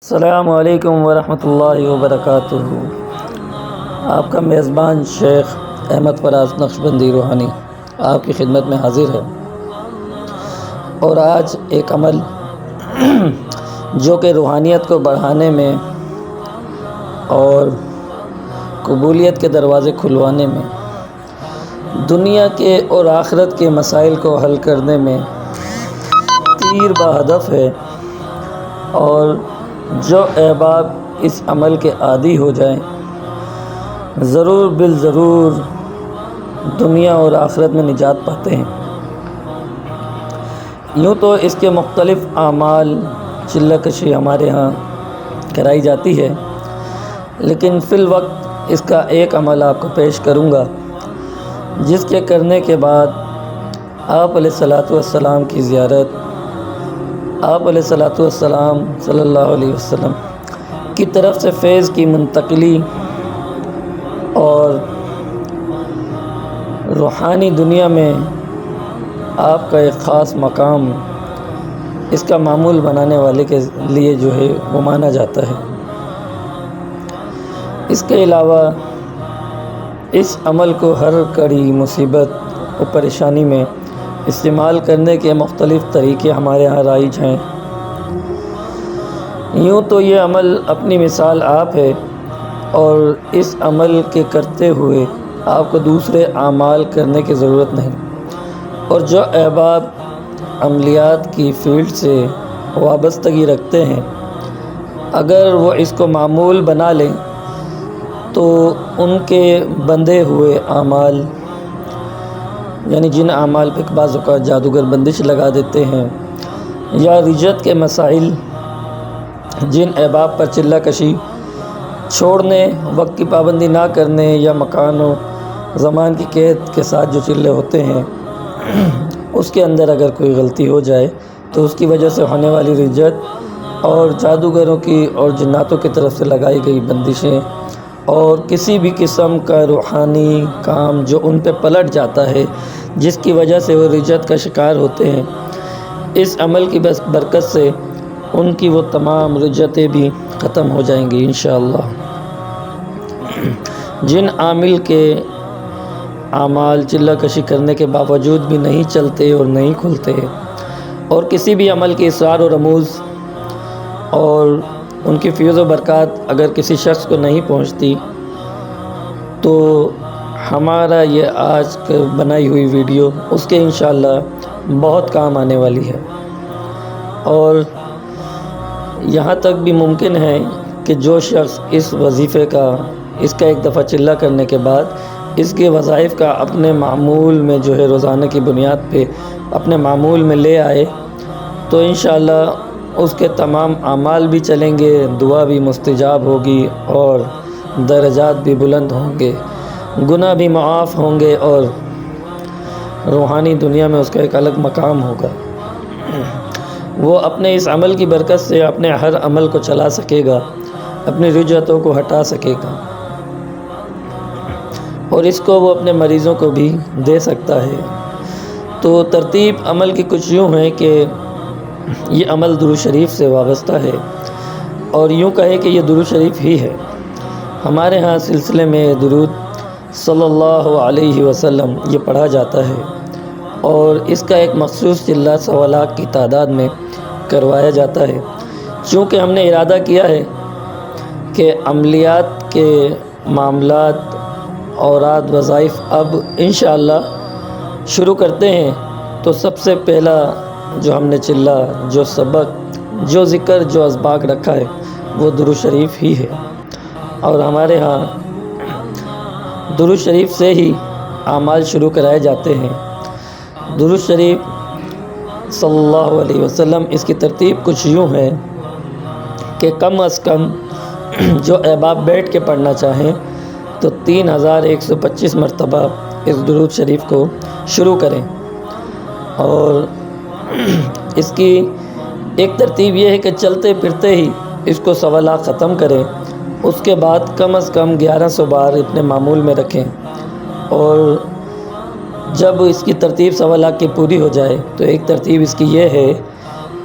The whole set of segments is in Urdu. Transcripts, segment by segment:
السلام علیکم ورحمۃ اللہ وبرکاتہ۔ آپ کا میزبان شیخ احمد فراز نقشبندی روحانی آپ کی خدمت میں حاضر ہے، اور آج ایک عمل جو کہ روحانیت کو بڑھانے میں اور قبولیت کے دروازے کھلوانے میں، دنیا کے اور آخرت کے مسائل کو حل کرنے میں تیر بہدف ہے، اور جو احباب اس عمل کے عادی ہو جائیں ضرور بالضرور دنیا اور آخرت میں نجات پاتے ہیں۔ یوں تو اس کے مختلف اعمال چلہ کشی ہمارے ہاں کرائی جاتی ہے، لیکن فی الوقت اس کا ایک عمل آپ کو پیش کروں گا، جس کے کرنے کے بعد آپ علیہ الصلاۃ والسلام کی زیارت، آپ علیہ الصلاۃ والسلام صلی اللہ علیہ وسلم کی طرف سے فیض کی منتقلی اور روحانی دنیا میں آپ کا ایک خاص مقام اس کا معمول بنانے والے کے لیے جو ہے وہ مانا جاتا ہے۔ اس کے علاوہ اس عمل کو ہر کڑی مصیبت و پریشانی میں استعمال کرنے کے مختلف طریقے ہمارے یہاں رائج ہیں۔ یوں تو یہ عمل اپنی مثال آپ ہے، اور اس عمل کے کرتے ہوئے آپ کو دوسرے اعمال کرنے کی ضرورت نہیں، اور جو احباب عملیات کی فیلڈ سے وابستگی رکھتے ہیں اگر وہ اس کو معمول بنا لیں تو ان کے بندھے ہوئے اعمال، یعنی جن اعمال پہ بعض اوقات جادوگر بندش لگا دیتے ہیں، یا رجت کے مسائل جن احباب پر چلہ کشی چھوڑنے، وقت کی پابندی نہ کرنے، یا مکان و زمان کی قید کے ساتھ جو چلے ہوتے ہیں اس کے اندر اگر کوئی غلطی ہو جائے تو اس کی وجہ سے ہونے والی رجت اور جادوگروں کی اور جناتوں کی طرف سے لگائی گئی بندشیں اور کسی بھی قسم کا روحانی کام جو ان پہ پلٹ جاتا ہے، جس کی وجہ سے وہ رجت کا شکار ہوتے ہیں، اس عمل کی برکت سے ان کی وہ تمام رجتیں بھی ختم ہو جائیں گی انشاءاللہ۔ جن عامل کے اعمال چلہ کشی کرنے کے باوجود بھی نہیں چلتے اور نہیں کھلتے، اور کسی بھی عمل کی اسرار و رموز اور ان کی فیض و برکات اگر کسی شخص کو نہیں پہنچتی، تو ہمارا یہ آج بنائی ہوئی ویڈیو اس کے انشاءاللہ بہت کام آنے والی ہے، اور یہاں تک بھی ممکن ہے کہ جو شخص اس وظیفے کا، اس کا ایک دفعہ چلہ کرنے کے بعد اس کے وظائف کا اپنے معمول میں جو ہے روزانہ کی بنیاد پہ اپنے معمول میں لے آئے تو انشاءاللہ اس کے تمام اعمال بھی چلیں گے، دعا بھی مستجاب ہوگی، اور درجات بھی بلند ہوں گے، گناہ بھی معاف ہوں گے، اور روحانی دنیا میں اس کا ایک الگ مقام ہوگا۔ وہ اپنے اس عمل کی برکت سے اپنے ہر عمل کو چلا سکے گا، اپنی رجتوں کو ہٹا سکے گا، اور اس کو وہ اپنے مریضوں کو بھی دے سکتا ہے۔ تو ترتیب عمل کی کچھ یوں ہے کہ یہ عمل درود شریف سے وابستہ ہے، اور یوں کہے کہ یہ درود شریف ہی ہے۔ ہمارے ہاں سلسلے میں درود صلی اللہ علیہ وسلم یہ پڑھا جاتا ہے، اور اس کا ایک مخصوص چلہ 1.25 لاکھ کی تعداد میں کروایا جاتا ہے۔ چونکہ ہم نے ارادہ کیا ہے کہ عملیات کے معاملات، اوراد، وظائف اب انشاءاللہ شروع کرتے ہیں، تو سب سے پہلا جو ہم نے چلہ، جو سبق، جو ذکر، جو اسباق رکھا ہے وہ درود شریف ہی ہے، اور ہمارے ہاں درود شریف سے ہی اعمال شروع کرائے جاتے ہیں۔ درود شریف صلی اللہ علیہ وسلم اس کی ترتیب کچھ یوں ہے کہ کم از کم جو احباب بیٹھ کے پڑھنا چاہیں تو 3125 مرتبہ اس درود شریف کو شروع کریں، اور اس کی ایک ترتیب یہ ہے کہ چلتے پھرتے ہی اس کو 1.25 لاکھ ختم کریں، اس کے بعد کم از کم 1100 بار اپنے معمول میں رکھیں، اور جب اس کی ترتیب 1.25 لاکھ کی پوری ہو جائے تو ایک ترتیب اس کی یہ ہے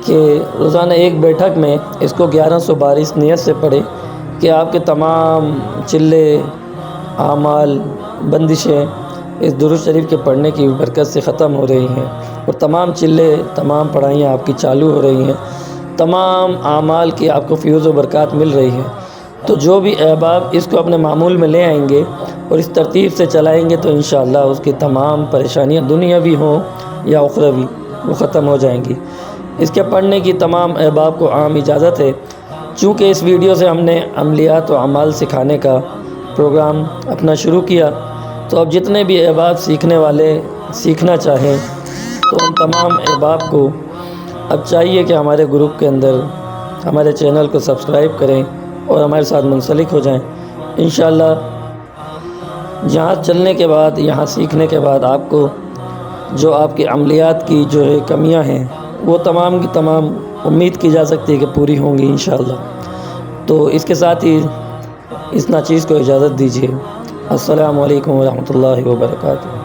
کہ روزانہ ایک بیٹھک میں اس کو 1100 بار اس نیت سے پڑھے کہ آپ کے تمام چلے، اعمال، بندشیں اس درود شریف کے پڑھنے کی برکت سے ختم ہو رہی ہیں، اور تمام چلے، تمام پڑھائیاں آپ کی چالو ہو رہی ہیں، تمام اعمال کی آپ کو فیوز و برکات مل رہی ہیں۔ تو جو بھی احباب اس کو اپنے معمول میں لے آئیں گے اور اس ترتیب سے چلائیں گے تو انشاءاللہ اس کی تمام پریشانیاں دنیاوی ہوں یا اخروی وہ ختم ہو جائیں گی۔ اس کے پڑھنے کی تمام احباب کو عام اجازت ہے۔ چونکہ اس ویڈیو سے ہم نے عملیات و اعمال سکھانے کا پروگرام اپنا شروع کیا، تو اب جتنے بھی احباب سیکھنے والے سیکھنا چاہیں تو ان تمام احباب کو اب چاہیے کہ ہمارے گروپ کے اندر ہمارے چینل کو سبسکرائب کریں اور ہمارے ساتھ منسلک ہو جائیں۔ انشاءاللہ یہاں چلنے کے بعد، یہاں سیکھنے کے بعد آپ کو جو آپ کی عملیات کی جو ہے کمیاں ہیں وہ تمام کی تمام امید کی جا سکتی ہے کہ پوری ہوں گی انشاءاللہ۔ تو اس کے ساتھ ہی اس ناچیز کو اجازت دیجیے۔ السلام علیکم ورحمۃ اللہ وبرکاتہ۔